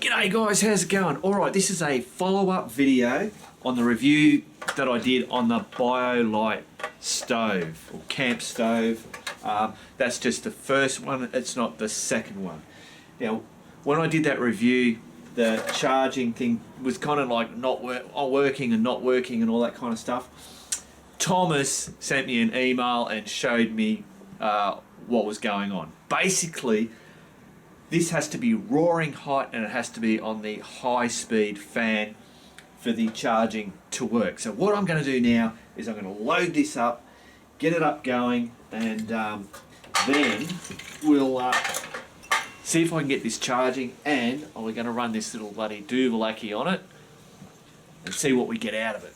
G'day guys, how's it going? Alright, this is a follow-up video on the review that I did on the BioLite stove, or camp stove. That's just the first one, it's not the second one. Now, when I did that review, the charging thing was kind of like not working and not working and all that kind of stuff. Thomas sent me an email and showed me what was going on. Basically, this has to be roaring hot and it has to be on the high speed fan for the charging to work. So what I'm going to do now is I'm going to load this up, get it up going, and then we'll see if I can get this charging, and we're going to run this little bloody doovalaki on it and see what we get out of it.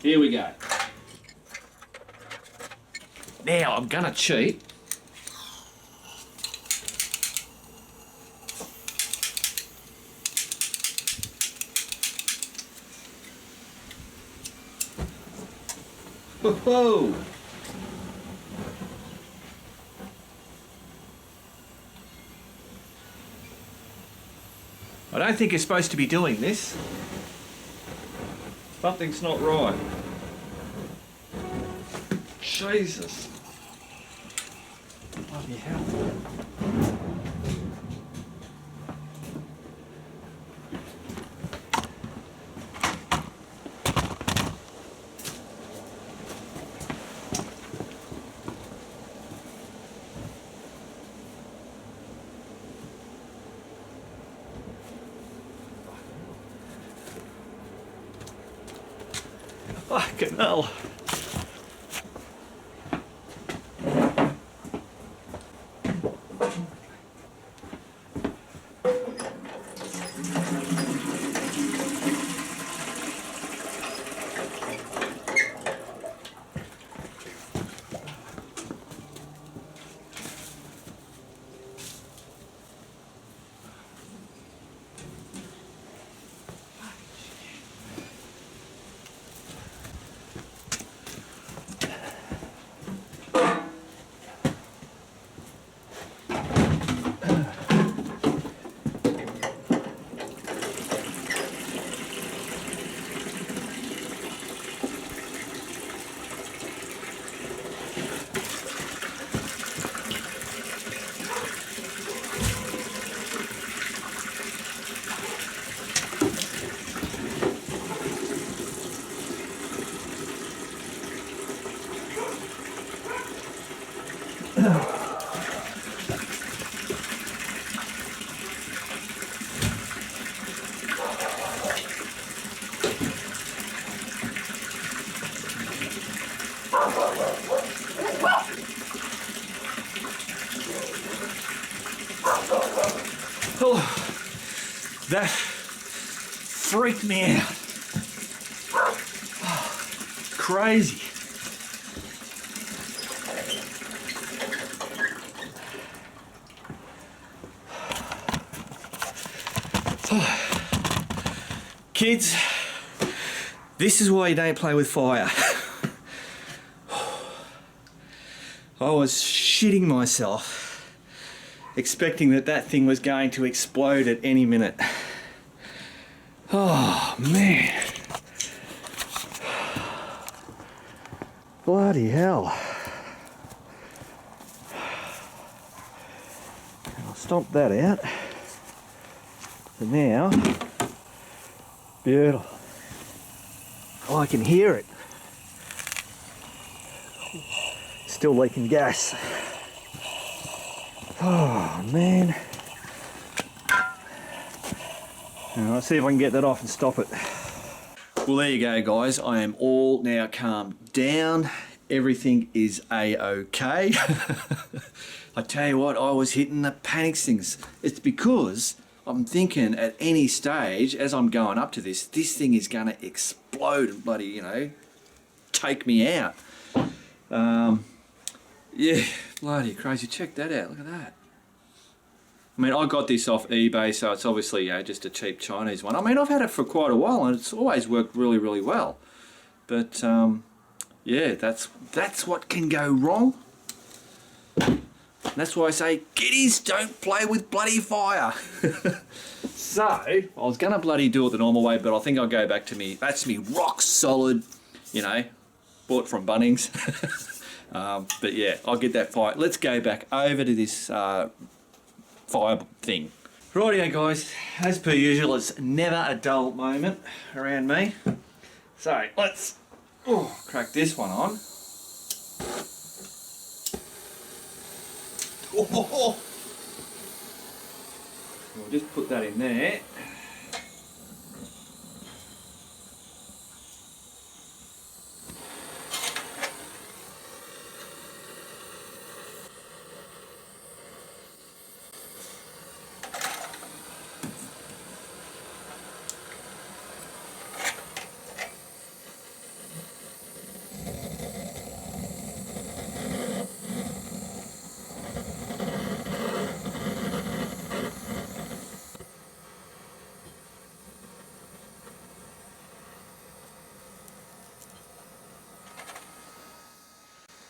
Here we go. Now I'm gonna cheat. Whoa! I don't think you're supposed to be doing this. Something's not right. Jesus. Bloody hell. Fucking hell. Oh, that freaked me out. Oh, crazy. Kids, this is why you don't play with fire. I was shitting myself, expecting that thing was going to explode at any minute. Oh man. Bloody hell. I'll stomp that out. So now, beautiful. Oh, I can hear it. Still leaking gas. Oh man. Now, let's see if I can get that off and stop it. Well, there you go guys. I am all now calmed down. Everything is a-okay. I tell you what, I was hitting the panic stings. It's because I'm thinking at any stage as I'm going up to this thing is gonna explode and bloody, you know, take me out. Yeah, bloody crazy. Check that out, look at that. I mean, I got this off eBay, so it's obviously, you know, just a cheap Chinese one. I mean, I've had it for quite a while and it's always worked really, really well. But yeah, that's what can go wrong. That's why I say, kiddies, don't play with bloody fire. So, I was going to bloody do it the normal way, but I think I'll go back to me. That's me rock solid, you know, bought from Bunnings. But yeah, I'll get that fire. Let's go back over to this fire thing. Rightio guys, as per usual, it's never a dull moment around me. So, let's crack this one on. Oh. We'll just put that in there.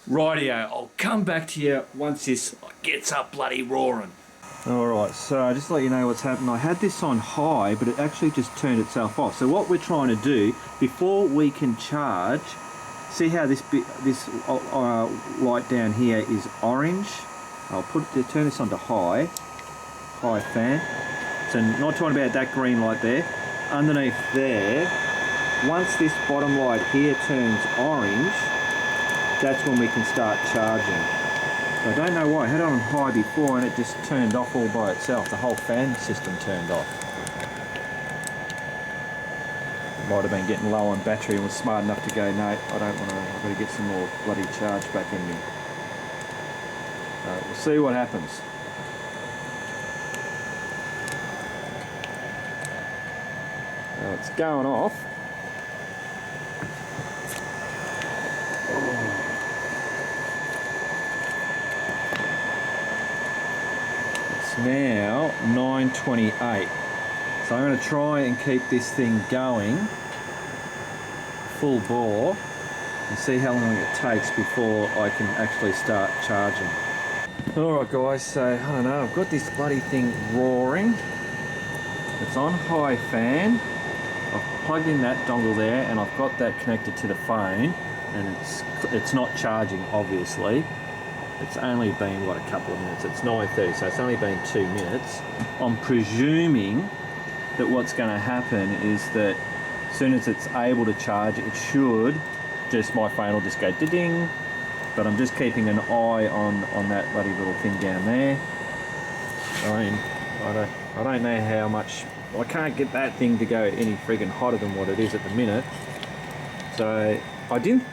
Rightio, I'll come back to you once this gets up bloody roaring. Alright, so just to let you know what's happened, I had this on high, but it actually just turned itself off. So what we're trying to do, before we can charge, see how this light down here is orange? I'll turn this on to high fan. So not talking about that green light there. Underneath there, once this bottom light here turns orange, that's when we can start charging. I don't know why, I had it on high before and it just turned off all by itself. The whole fan system turned off. It might have been getting low on battery and was smart enough to go, no, I don't want to, I've got to get some more bloody charge back in me. We'll see what happens. Now it's going off. Now 9:28, so I'm going to try and keep this thing going full bore and see how long it takes before I can actually start charging. Alright guys, so I don't know, I've got this bloody thing roaring. It's on high fan. I've plugged in that dongle there and I've got that connected to the phone, and it's not charging obviously. It's only been, what, a couple of minutes. It's 9:30, so it's only been 2 minutes. I'm presuming that what's going to happen is that as soon as it's able to charge, it should just, my phone will just go ding. But I'm just keeping an eye on that bloody little thing down there. I mean, I don't know how much, I can't get that thing to go any friggin' hotter than what it is at the minute. So I didn't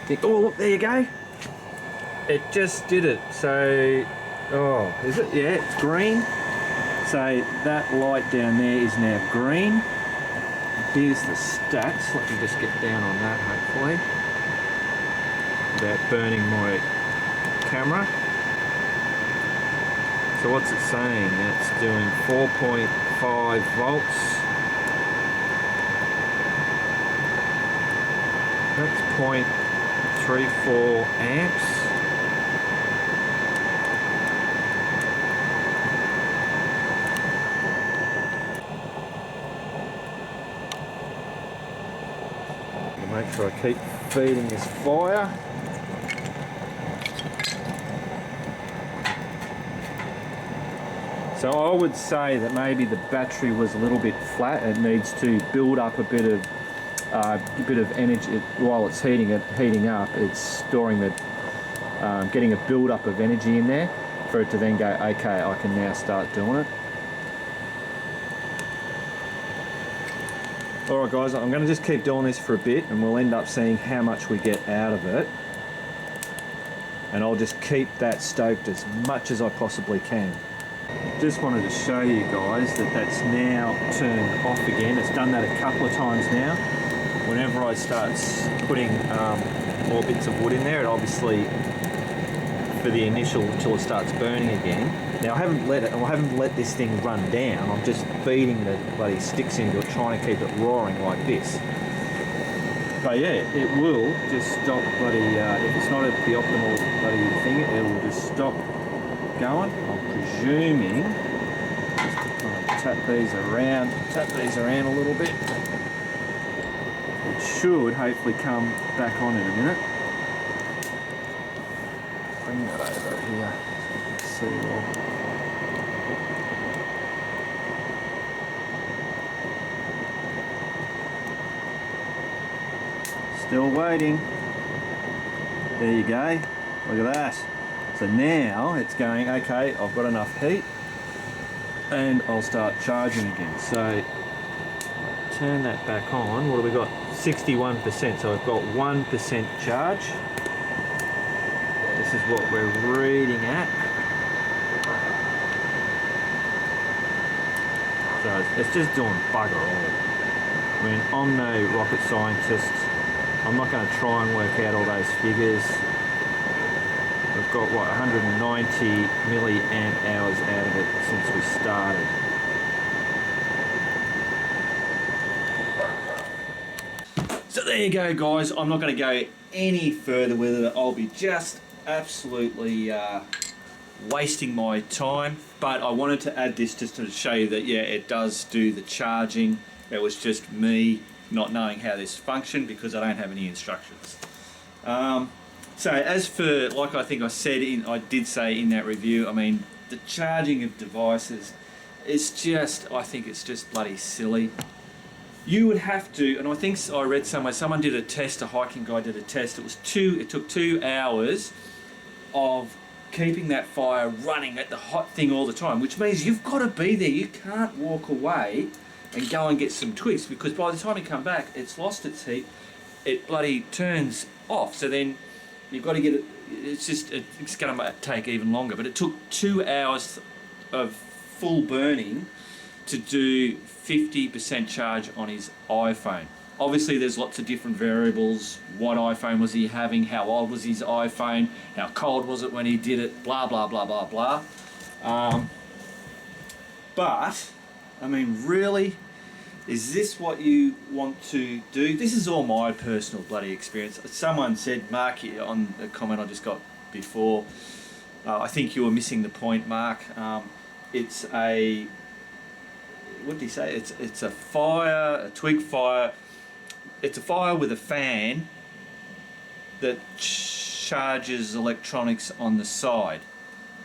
think, oh look, there you go. It just did it. So, oh, is it? Yeah, it's green. So that light down there is now green. Here's the stats. Let me just get down on that, hopefully, without burning my camera. So what's it saying? That's doing 4.5 volts. That's 0.34 amps. Make sure I keep feeding this fire. So I would say that maybe the battery was a little bit flat. It needs to build up a bit of energy while it's heating up. It's storing the, getting a build up of energy in there for it to then go, okay, I can now start doing it. Alright guys, I'm going to just keep doing this for a bit and we'll end up seeing how much we get out of it. And I'll just keep that stoked as much as I possibly can. Just wanted to show you guys that that's now turned off again. It's done that a couple of times now. Whenever I start putting more bits of wood in there, it obviously, for the initial, until it starts burning again. Now I haven't let this thing run down. I'm just feeding the bloody sticks into it, trying to keep it roaring like this. But yeah, it will just stop bloody, if it's not at the optimal bloody thing, it will just stop going. I'm presuming, just to kind of tap these around a little bit. It should hopefully come back on in a minute. Bring that over here so you can see all. Still waiting. There you go. Look at that. So now it's going, okay, I've got enough heat and I'll start charging again. So turn that back on. What have we got? 61%. So I've got 1% charge. This is what we're reading at. So it's just doing bugger all. I mean, I'm no rocket scientist. I'm not going to try and work out all those figures. We've got, what, 190 milliamp hours out of it since we started. So there you go, guys. I'm not going to go any further with it. I'll be just absolutely wasting my time. But I wanted to add this just to show you that, yeah, it does do the charging. It was just me not knowing how this functioned because I don't have any instructions. So as for, like I think I did say in that review, I mean, the charging of devices is just, I think it's just bloody silly. You would have to, and I think I read somewhere, someone did a test, a hiking guy did a test, it took 2 hours of keeping that fire running at the hot thing all the time, which means you've got to be there. You can't walk away and go and get some twigs, because by the time you come back, it's lost its heat, it bloody turns off. So then you've got to get it, it's going to take even longer. But it took 2 hours of full burning to do 50% charge on his iPhone. Obviously there's lots of different variables. What iPhone was he having? How old was his iPhone? How cold was it when he did it? Blah, blah, blah, blah, blah. But, I mean, really, is this what you want to do? This is all my personal bloody experience. Someone said, Mark, on a comment I just got before, I think you were missing the point, Mark. It's a, what did he say? It's a fire, a twig fire. It's a fire with a fan that charges electronics on the side.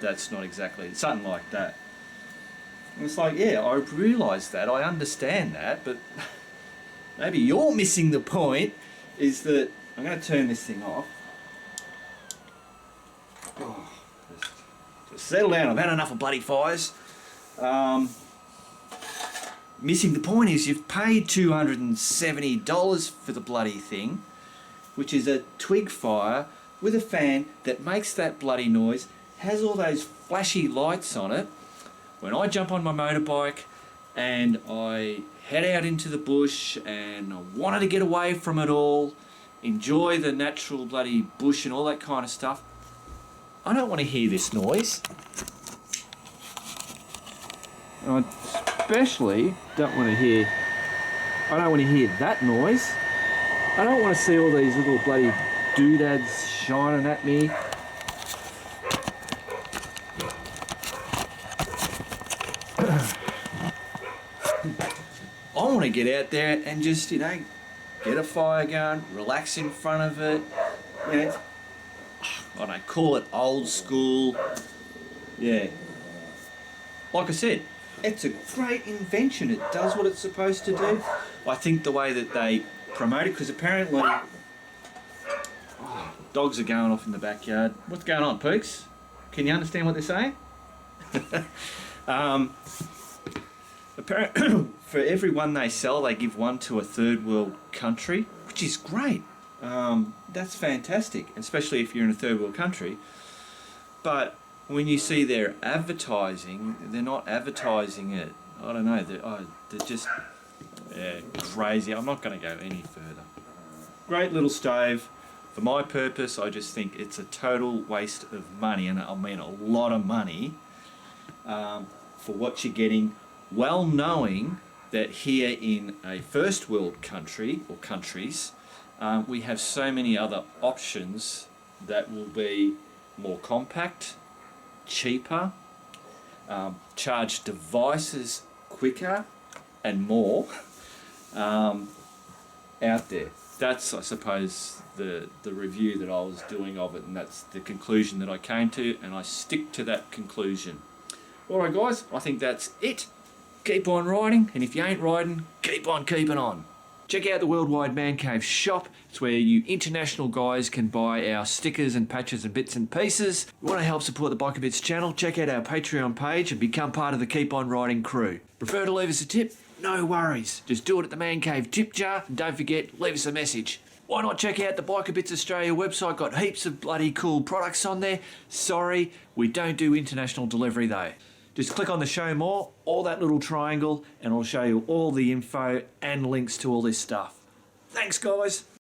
That's not exactly, it's something like that. And it's like, yeah, I realise that, I understand that, but maybe you're missing the point, is that, I'm going to turn this thing off. Oh, just settle down, I've had enough of bloody fires. Missing the point is you've paid $270 for the bloody thing, which is a twig fire with a fan that makes that bloody noise, has all those flashy lights on it. When I jump on my motorbike and I head out into the bush and I wanted to get away from it all, enjoy the natural bloody bush and all that kind of stuff, I don't want to hear this noise. I especially don't want to hear, I don't want to hear that noise. I don't want to see all these little bloody doodads shining at me. I want to get out there and just, you know, get a fire going, relax in front of it, you know, I don't know, call it old school, yeah. Like I said, it's a great invention, it does what it's supposed to do. I think the way that they promote it, because apparently, dogs are going off in the backyard. What's going on, Pooks? Can you understand what they're saying? Apparently, for every one they sell, they give one to a third world country, which is great. That's fantastic, especially if you're in a third world country. But when you see their advertising, they're not advertising it. I don't know, they're just crazy. I'm not going to go any further. Great little stove. For my purpose, I just think it's a total waste of money, and I mean a lot of money, for what you're getting, well knowing that here in a first world country, or countries, we have so many other options that will be more compact, cheaper, charge devices quicker and more out there. That's, I suppose, the review that I was doing of it, and that's the conclusion that I came to, and I stick to that conclusion. Alright guys, I think that's it. Keep on riding, and if you ain't riding, keep on keeping on. Check out the Worldwide Man Cave shop. It's where you international guys can buy our stickers and patches and bits and pieces. If you want to help support the Biker Bits channel, check out our Patreon page and become part of the Keep On Riding crew. Prefer to leave us a tip? No worries. Just do it at the Man Cave tip jar, and don't forget, leave us a message. Why not check out the Biker Bits Australia website? Got heaps of bloody cool products on there. Sorry, we don't do international delivery though. Just click on the show more, all that little triangle, and I'll show you all the info and links to all this stuff. Thanks guys.